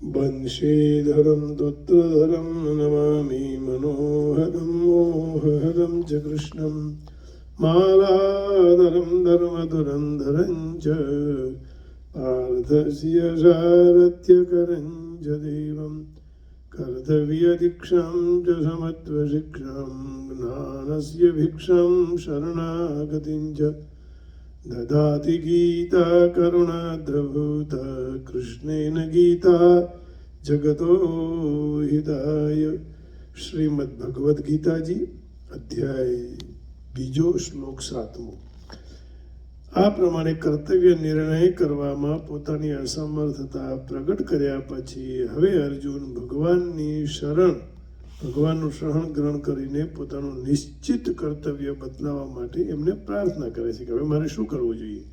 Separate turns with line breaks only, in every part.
वंशीधरं दुत्रधरं नमामि मनोहरं मोहहरं च कृष्णं मालाधरं धर्मधुरन्धरं च पार्थस्य सारथ्यकरं च देवं कर्तव्यदीक्षां च समत्वशिक्षां ज्ञानस्य भिक्षां शरणागतिं च ददाति गीता करुणाद्रभूता कृष्णेन गीता जगतो हिताय। श्रीमद् भगवद गीता जी अध्याय बीजो श्लोक 7. આ પ્રમાણે કર્તવ્ય નિર્ણય કરવામાં પોતાની અસમર્થતા પ્રગટ કર્યા પછી હવે અર્જુન ભગવાનનું શરણ ગ્રહણ કરીને પોતાનું નિશ્ચિત કર્તવ્ય બદલાવવા માટે એમને પ્રાર્થના કરે છે કે હવે મારે શું કરવું જોઈએ.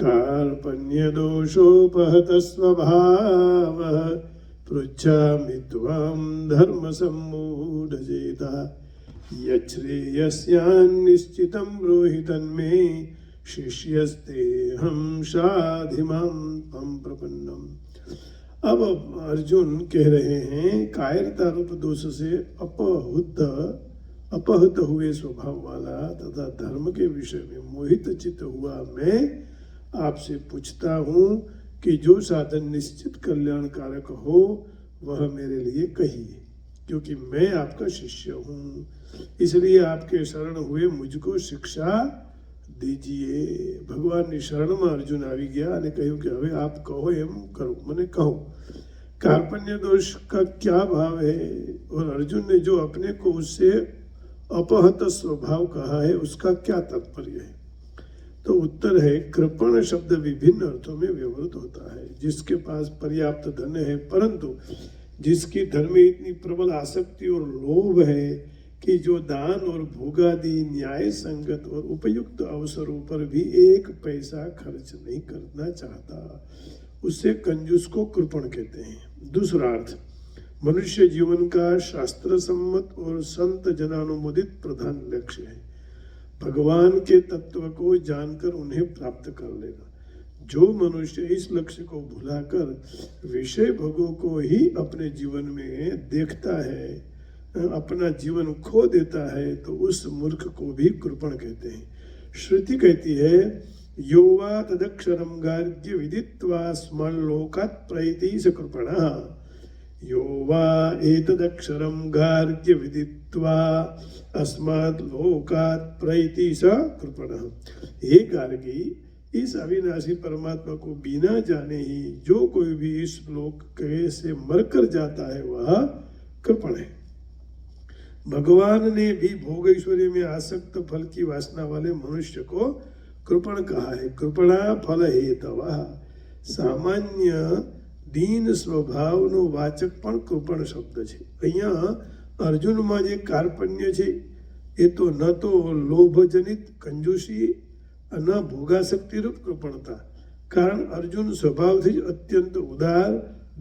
કાર્પણ્ય દોષોપહત સ્વભાવ પૃચ્છામિ ત્વામ ધર્મ સમ્મૂઢ ચેતા યશ્રેયસ્યાન નિશ્ચિતમ બ્રૂહિ તન્મે शिष्यस्ते हम साधिमाम हम प्रपन्नम. अब अर्जुन कह रहे हैं कायरता रूप दोष से अपहत हुए स्वभाव वाला तथा धर्म के विषय में मोहित चित्त हुआ मैं आपसे पूछता हूँ कि जो साधन निश्चित कल्याणकारक हो वह मेरे लिए कहिए, क्योंकि मैं आपका शिष्य हूँ. इसलिए आपके शरण हुए मुझको शिक्षा दीजिए. भगवान शरण में अर्जुन आ गया અને કહ્યું કે હવે आप कहो એમ करो, મને कहो. कार्पण्य दोष का क्या भाव है और अर्जुन ने जो अपने को उससे अपहत स्वभाव कहा है उसका क्या तात्पर्य है. तो उत्तर है कृपण शब्द विभिन्न अर्थों में व्यवहृत होता है. जिसके पास पर्याप्त धन है परंतु जिसकी धन में इतनी प्रबल आसक्ति और लोभ है कि जो दान और भोगादि न्याय संगत और उपयुक्त अवसरों पर भी एक पैसा खर्च नहीं करना चाहता, उससे कंजूस को कृपण कहते हैं. दूसरा अर्थ मनुष्य जीवन का शास्त्र सम्मत और संत जनानुमोदित प्रधान लक्ष्य है भगवान के तत्व को जानकर उन्हें प्राप्त कर लेना. जो मनुष्य इस लक्ष्य को भुलाकर विषय भोगों को ही अपने जीवन में देखता है, अपना जीवन खो देता है, तो उस मूर्ख को भी कृपण कहते हैं. श्रुति कहती है योवा तदक्षरम गार्ग्य विदित्वा स्मल्लोकात् प्रैति स कृपणः. योवा एतदक्षरम गार्ग्य विदित्वा अस्मात् लोकात् प्रैति स कृपणः. हे गार्गी, इस अविनाशी परमात्मा को बिना जाने ही जो कोई भी इस लोक से मरकर जाता है वह कृपण है. भगवान ने भी भोग ऐश्वर्य में आसक्त फल की वासना वाले मनुष्य को कृपण कहा है. कृपणा फल हेतवः. सामान्य दीन સ્વભાવનો વાચક પણ કૃપણ શબ્દ છે. અહીંયા અર્જુનમાં જે કાર્પણ્ય છે એ તો ન તો લોભજનિત કંજૂસી ન ભોગાસક્તિરૂપ કૃપણતા, કારણ અર્જુન સ્વભાવથી જ અત્યંત ઉદાર,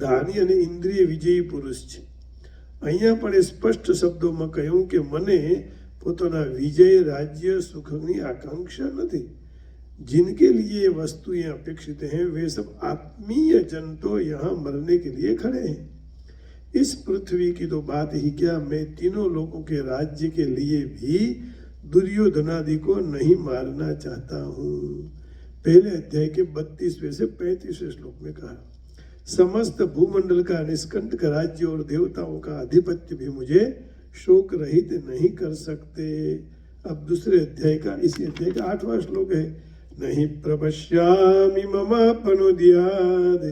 દાની અને ઇન્દ્રિય વિજયી પુરુષ છે. અહીંયા પણ એ સ્પષ્ટ શબ્દોમાં કહ્યું કે મને પોતાના વિજય રાજ્ય સુખની આકાંક્ષા નથી. जिनके लिए वस्तुएं अपेक्षित हैं वे सब आत्मीय जन तो यहाँ मरने के लिए खड़े हैं. इस पृथ्वी की तो बात ही क्या, मैं तीनों लोगों के राज्य के लिए भी दुर्योधनादि को नहीं मारना चाहता हूँ. पहले अध्याय के 32वें से 35वें श्लोक में कहा समस्त भूमंडल का निष्कंटक राज्य और देवताओं का आधिपत्य भी मुझे शोक रहित नहीं कर सकते. अब दूसरे अध्याय का, इसी अध्याय का 8वां श्लोक है नहीं प्रपश्यामि ममापनुद्याद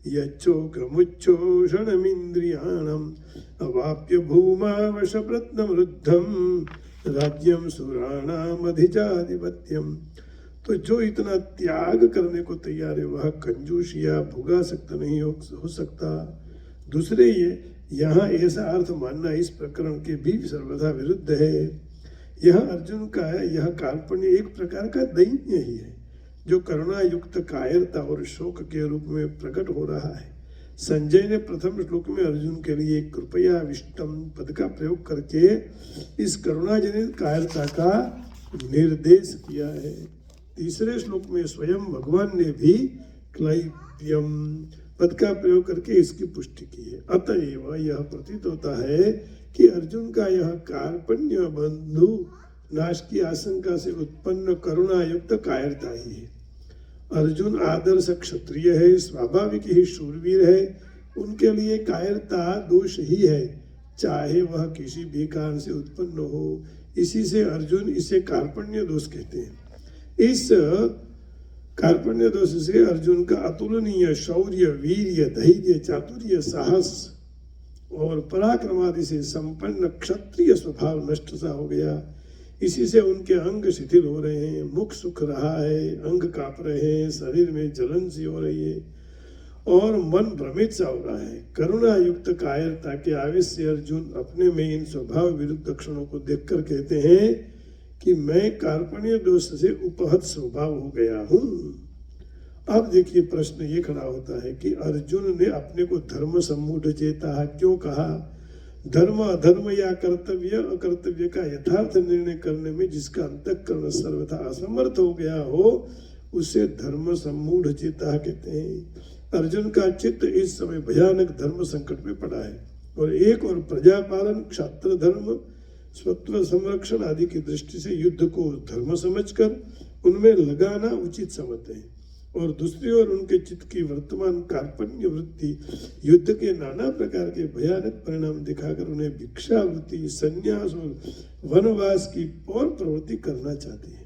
यच्छोकमुच्छोषणमिन्द्रियाणम् अवाप्य भूमावशप्रत्नवृद्धं राज्यं सुराणामधिचाधिपत्यम्. तो जो इतना त्याग करने को तैयार है वह कंजूस या भोगासक्त नहीं हो सकता. दूसरे ये यहाँ ऐसा अर्थ मानना इस प्रकरण के भी सर्वथा विरुद्ध है. यह अर्जुन का यह कार्पण्य एक प्रकार का दैन्य ही है जो करुणा युक्त कायरता और शोक के रूप में प्रकट हो रहा है. संजय ने प्रथम श्लोक में अर्जुन के लिए कृपया विष्टम पद का प्रयोग करके इस करुणाजनित कायरता का निर्देश किया है. तीसरे श्लोक में स्वयं भगवान ने भी क्लैप्यम पद का प्रयोग करके इसकी पुष्टि की है। अतएव यह प्रतीत होता है कि अर्जुन का यह कार्पण्य बंधु नाश की आशंका से उत्पन्न करुणा युक्त कायरता ही है। अर्जुन आदर्श क्षत्रिय है, स्वाभाविक ही शूरवीर है, उनके लिए कायरता दोष ही है, चाहे वह किसी भी कारण से उत्पन्न हो। इसी से अर्जुन इसे कार्पण्य दोष कहते हैं। इस कार्पण्य दोष से अर्जुन का अतुलनीय शौर्य, वीर्य, धैर्य, चातुर्य, साहस और पराक्रम आदि से संपन्न क्षत्रिय स्वभाव नष्ट सा हो गया। इसी से उनके अंग शिथिल हो रहे हैं, मुख सुख रहा है, अंग कांप रहे हैं, शरीर में जलन सी हो रही है और मन भ्रमित सा हो रहा है। करुणा युक्त कायरता के आवेश से अर्जुन अपने में इन स्वभाव विरुद्ध लक्षणों को देखकर कहते हैं कि मैं कार्पण्य दोष से उपहत स्वभाव हो गया हूं। अब देखिए प्रश्न ये खड़ा होता है कि अर्जुन ने अपने को धर्म सम्मूढ़ चेता क्यों कहा? धर्म अधर्म या कर्तव्य अकर्तव्य का यथार्थ निर्णय करने में जिसका अंतःकरण सर्वथा असमर्थ हो गया हो उसे धर्म सम्मूढ़ चेता कहते हैं। अर्जुन का चित्त इस समय भयानक धर्म संकट में पड़ा है और एक और प्रजापालन, क्षात्र धर्म, स्वत्व संरक्षण आदि की दृष्टि से युद्ध को धर्म समझकर उनमें लगाना उचित समझते हैं और दूसरी ओर उनके चित्त की वर्तमान कार्पण्य वृत्ति युद्ध के नाना प्रकार के भयानक परिणाम दिखाकर उन्हें भिक्षा वृत्ति, संन्यास और वनवास की और प्रवृत्ति करना चाहती है।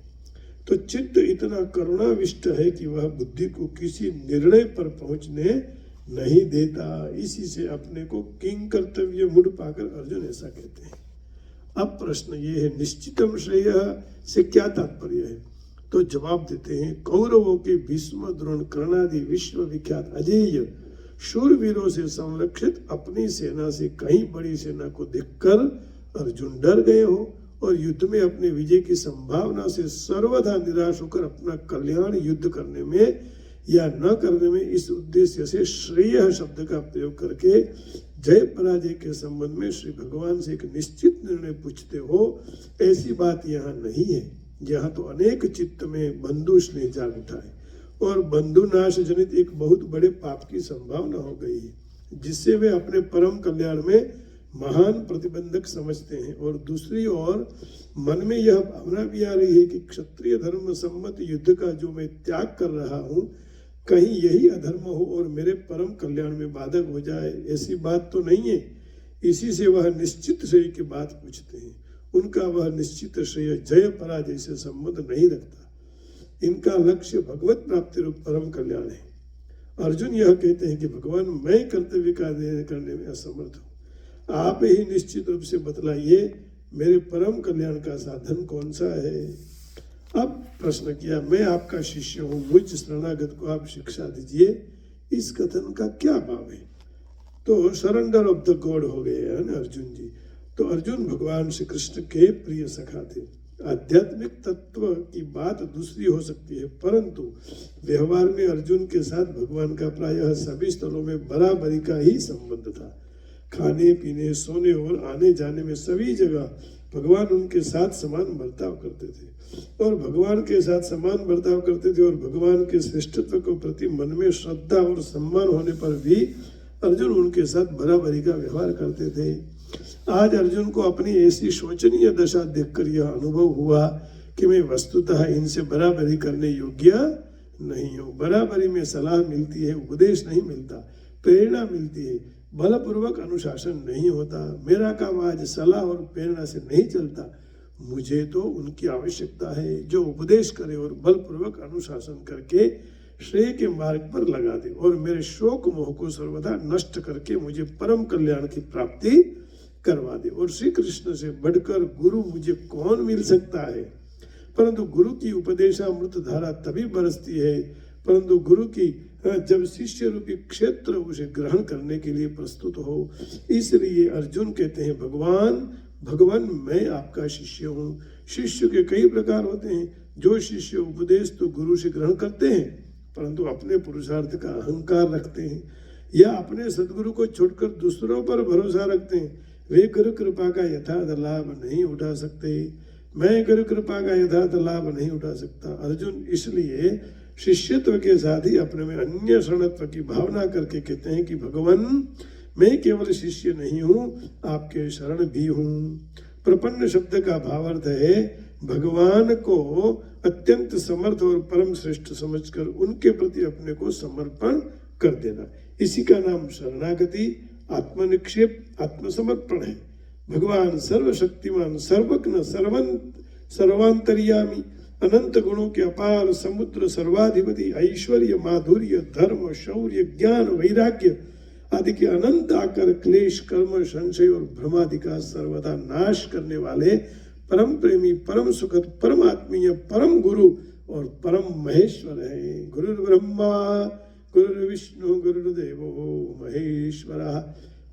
तो चित्त इतना करुणाविष्ट है कि वह बुद्धि को किसी निर्णय पर पहुंचने नहीं देता। इसी से अपने को किंग कर्तव्य मूढ़ पाकर अर्जुन ऐसा कहते हैं। अब प्रश्न ये है, निश्चितम श्रेय से क्या तात्पर्य है? तो जवाब देते हैं, कौरवों के भीष्म, द्रोण, कर्णादि विश्व विख्यात अजेय शूरवीरों से संरक्षित अपनी सेना से कहीं बड़ी सेना को देखकर अर्जुन डर गए हो और युद्ध में अपने विजय की संभावना से सर्वथा निराश होकर अपना कल्याण युद्ध करने में या न करने में इस उद्देश्य से श्रेय शब्द का प्रयोग करके जय पराजय के संबंध में श्री भगवान से एक निश्चित निर्णय पूछते हो, ऐसी बात यहाँ नहीं है। यहाँ तो अनेक चित्त में बंधु स्नेह जाग उठा है और बंधु नाश जनित एक बहुत बड़े पाप की संभावना हो गई है, जिससे वे अपने परम कल्याण में महान प्रतिबंधक समझते हैं। और दूसरी ओर मन में यह भावना भी आ रही है कि क्षत्रिय धर्म सम्मत युद्ध का जो मैं त्याग कर रहा हूँ, कहीं यही अधर्म हो और मेरे परम कल्याण में बाधक हो जाए, ऐसी बात तो नहीं है। इसी से वह निश्चित श्रेय की बात पूछते हैं। उनका वह निश्चित श्रेय जय पराजय से संबंध नहीं रखता। इनका लक्ष्य भगवत प्राप्ति रूप परम कल्याण है। अर्जुन यह कहते हैं कि भगवान, मैं कर्तव्य का निर्णय करने में असमर्थ हूँ, आप ही निश्चित रूप से बतलाइए मेरे परम कल्याण का साधन कौन सा है। अब प्रश्न किया, मैं आपका शिष्य हूँ, मुझ शरणागत को आप शिक्षा दीजिए, इस कथन का क्या भाव है? तो सरेंडर ऑफ द गॉड हो गए हैं ना अर्जुन जी। तो अर्जुन भगवान श्री कृष्ण के प्रिय सखा थे। आध्यात्मिक तत्व की बात दूसरी हो सकती है, परंतु व्यवहार में अर्जुन के साथ भगवान का प्रायः सभी स्थलों में बराबरी का ही संबंध था। खाने पीने, सोने और आने जाने में सभी जगह भगवान उनके साथ समान बर्ताव करते थे और भगवान के साथ समान बर्ताव करते थे और भगवान के श्रेष्ठत्व को प्रति मन में श्रद्धा और सम्मान होने पर भी अर्जुन उनके साथ बराबरी का व्यवहार करते थे। आज अर्जुन को अपनी ऐसी शोचनीय दशा देखकर यह अनुभव हुआ कि मैं वस्तुतः इनसे बराबरी करने योग्य नहीं हूँ। बराबरी में सलाह मिलती है, उपदेश नहीं मिलता, प्रेरणा मिलती है, बलपूर्वक अनुशासन नहीं होता। मेरा काम आज सलाह और प्रेरणा से नहीं चलता, मुझे तो उनकी आवश्यकता है जो उपदेश करे और बलपूर्वक अनुशासन करके श्रेय के मार्ग पर लगा दे और मेरे शोक मोह को सर्वदा नष्ट करके मुझे परम कल्याण की प्राप्ति करवा दे। और श्री कृष्ण से बढ़कर गुरु मुझे कौन मिल सकता है? परंतु गुरु की उपदेशामृत धारा तभी बरसती है, परंतु गुरु की जब शिष्य रूपी क्षेत्र उसे ग्रहण करने के लिए प्रस्तुत हो। इसलिए अर्जुन कहते हैं, भगवान मैं आपका शिष्य हूँ। शिष्य के कई प्रकार होते हैं। जो शिष्य उपदेश तो गुरु से ग्रहण करते हैं, परंतु अपने पुरुषार्थ का अहंकार रखते हैं या अपने सदगुरु को छोड़कर दूसरों पर भरोसा रखते हैं, वे गुरु कृपा का यथार्थ लाभ नहीं उठा सकते। मैं गुरु कृपा का यथार्थ लाभ नहीं उठा सकता। अर्जुन इसलिए शिष्यत्व के साथ ही अपने में अन्य शरणत्व की भावना करके कहते हैं कि भगवान मैं केवल शिष्य नहीं हूँ, आपके शरण भी हूँ। प्रपन्न शब्द का भावार्थ है भगवान को अत्यंत समर्थ और परम श्रेष्ठ समझकर उनके प्रति अपने को समर्पण कर देना। इसी का नाम शरणागति, आत्मनिक्षेप, आत्मसमर्पण है। भगवान सर्वशक्तिमान, सर्वज्ञ, सर्वांतर्यामी, अनंत गुणों के अपार समुद्र, सर्वाधिपति, ऐश्वर्य, माधुर्य, धर्म, शौर्य, ज्ञान, वैराग्य आदि के अनंत आकर क्लेश, कर्म, संशय और भ्रमादि का सर्वदा नाश करने वाले परम प्रेमी, परम सुखद, परम आत्मीय, परम गुरु और परम महेश्वर है। गुरुर् ब्रह्मा गुरुर्विष्णु गुरुर्देवो महेश्वरः,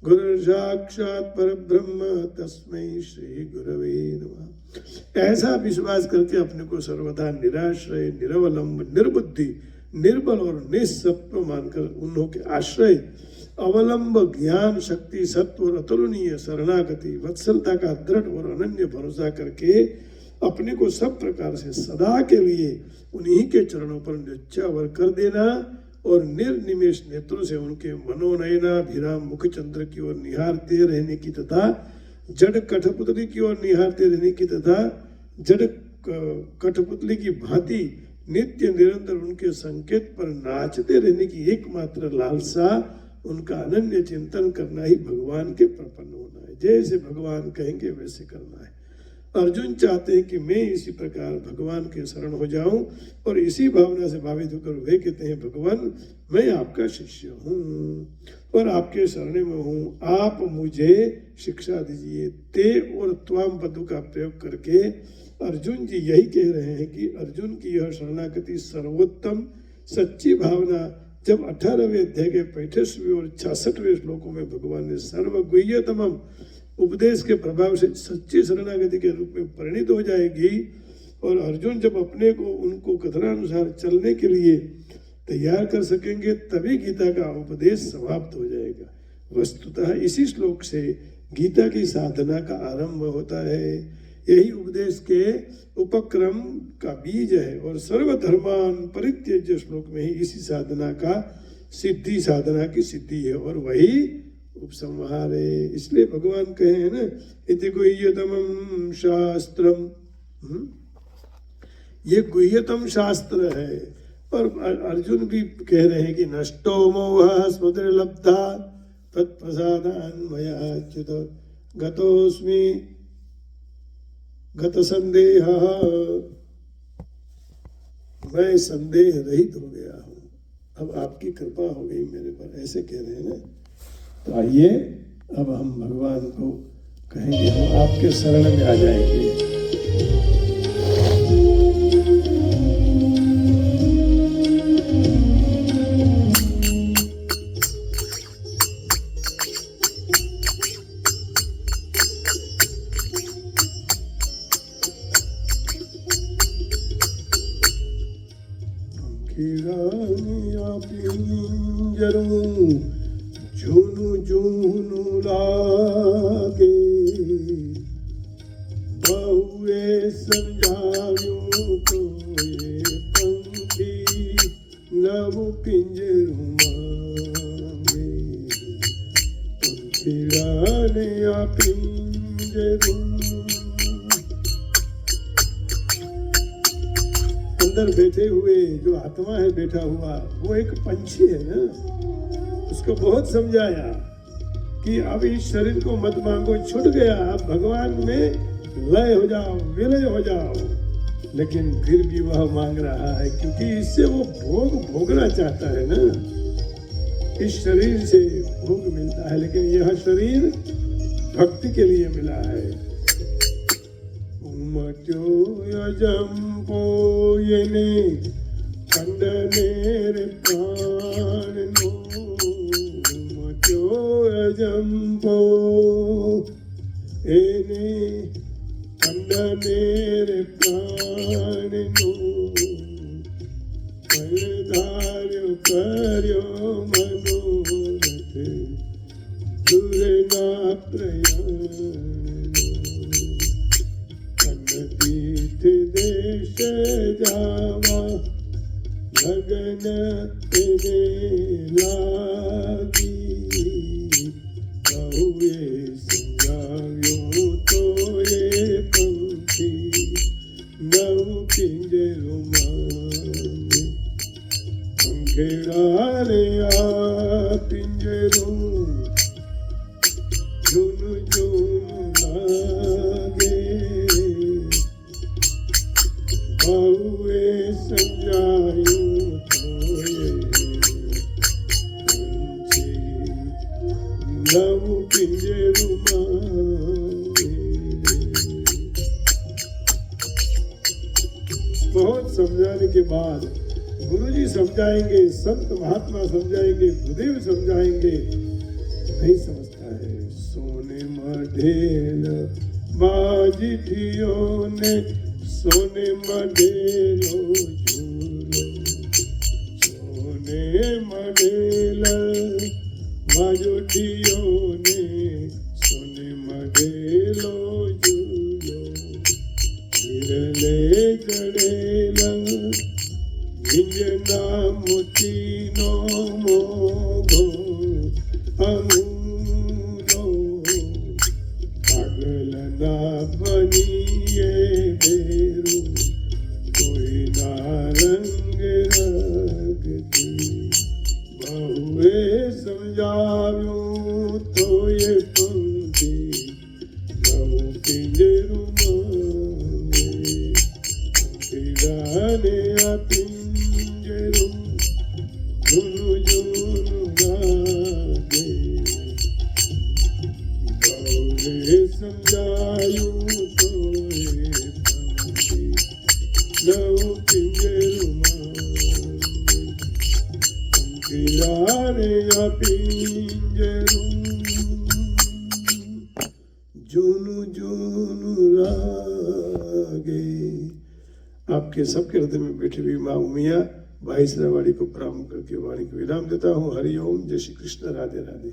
गुरुर् साक्षात् परब्रह्म तस्मै श्री गुरवे नमः। ऐसा विश्वास करके अपने को सर्वदा निराश्रय, निरवलंब, निर्बुद्धि, निर्बल और निस्सत्व मानकर उन्हों के आश्रय, अवलंब, ज्ञान, शक्ति, सत्व और अतुलनीय शरणागति, वत्सलता का दृढ़ और अनन्य भरोसा करके अपने को सब प्रकार से सदा के लिए उन्हीं के चरणों पर न्यौछावर कर देना और निर्निमेष नेत्रों से उनके मनोनयनाभिराम मुखचंद्र की ओर निहारते रहने की तथा जड़ कठपुतली की ओर निहारते रहने की तथा जड़ कठपुतली की भांति नित्य निरंतर उनके संकेत पर नाचते रहने की एकमात्र लालसा, उनका अनन्य चिंतन करना ही भगवान के प्रपन्न होना है। जैसे भगवान कहेंगे वैसे करना है। अर्जुन चाहते हैं कि मैं इसी प्रकार भगवान के शरण हो जाऊं और इसी भावना से भावित होकर वे कहते हैं भगवान मैं आपका शिष्य हूं और आपके शरण में हूं, आप मुझे शिक्षा दीजिए। ते और त्वाम पदों का प्रयोग करके अर्जुन जी यही कह रहे हैं कि अर्जुन की यह शरणागति सर्वोत्तम सच्ची भावना जब 18वें अध्याय के 65वें और 66वें श्लोकों में भगवान ने सर्वगुह्यतम उपदेश के प्रभाव से सच्ची शरणागति के रूप में परिणित हो जाएगी और अर्जुन जब अपने को उनको कथनानुसार चलने के लिए तैयार कर सकेंगे तभी गीता का उपदेश समाप्त हो जाएगा। वस्तुतः इसी श्लोक से गीता की साधना का आरंभ होता है। यही उपदेश के उपक्रम का बीज है और सर्वधर्मान परित्यज्य श्लोक में ही इसी साधना का सिद्धि, साधना की सिद्धि है और वही उपसंहार है। इसलिए भगवान कहे हैं ना इति गुह्यतमं शास्त्रम, ये गुह्यतम शास्त्र है। और अर्जुन भी कह रहे हैं कि नष्टो मोहः स्मृतिर्लब्धा तत्प्रसादान् मया अच्युत गतोऽस्मि गत संदेह, मैं संदेह रहित हो गया हूँ, अब आपकी कृपा हो गई मेरे पर, ऐसे कह रहे हैं ना। तो आइए अब हम भगवान को कहेंगे हम आपके शरण में आ जाएंगे। झुनु झुनु लागे बहुए समझाव्यूं तो ये पंखी नव पिंजरू मांगे पंखी राने आ पिंजरू। अंदर बैठे हुए जो आत्मा है बैठा हुआ वो एक पंछी है ना, उसको बहुत समझाया कि अब इस शरीर को मत मांगो, छूट गया, अब भगवान में लय हो जाओ, विलय हो जाओ, लेकिन फिर भी वह मांग रहा है क्योंकि इससे वो भोगना चाहता है ना। इस शरीर से भोग मिलता है लेकिन यह शरीर भक्ति के लिए मिला है। यजम्पोयने खंडनेर प्राण नो यजम्पो एने खंडनेर प्राण नो फलधार्यो कर्यो मनोरथ दुर्ना प्रयाण तीर्थ देश जावा તેને લાગી બહુએ સમજાવ્યું તો એ પંખી નવ પિંજરમાં પંખેડા રે આ પિંજરું જૂનું જૂનું લાગે બહુએ સમજાયું તો એ પંખી નવ પિંજરમાં बहुत समझाने के बाद गुरु जी समझाएंगे, संत महात्मा समझाएंगे, गुरुदेव समझाएंगे, नहीं समझता है। सोने मढेल बाजिठियों ने सोने मढेलो झूलो सोने मढेल बाजिठियों ने सोने मढेलो झूलो विरले जड़ेला विंजना मोतीनो मोघो अमूलो पागलना बनिए बेरू कोई ना रंग रगती बहुए समझाव्यूं तो ये पंक्ति नव पिंजरू ने आ पिंजरू जुनु जुनु गागे बहुए समझायूं तो ये पंक्ति नव पिंजरू ने आ पिंजरू जुनु जुनु लागे। आपके सबके हृदय में बैठी हुई माँ उमिया 22 वाणी को प्रणाम करके वाणी को विराम देता हूँ। हरिओम, जय श्री कृष्ण, राधे राधे।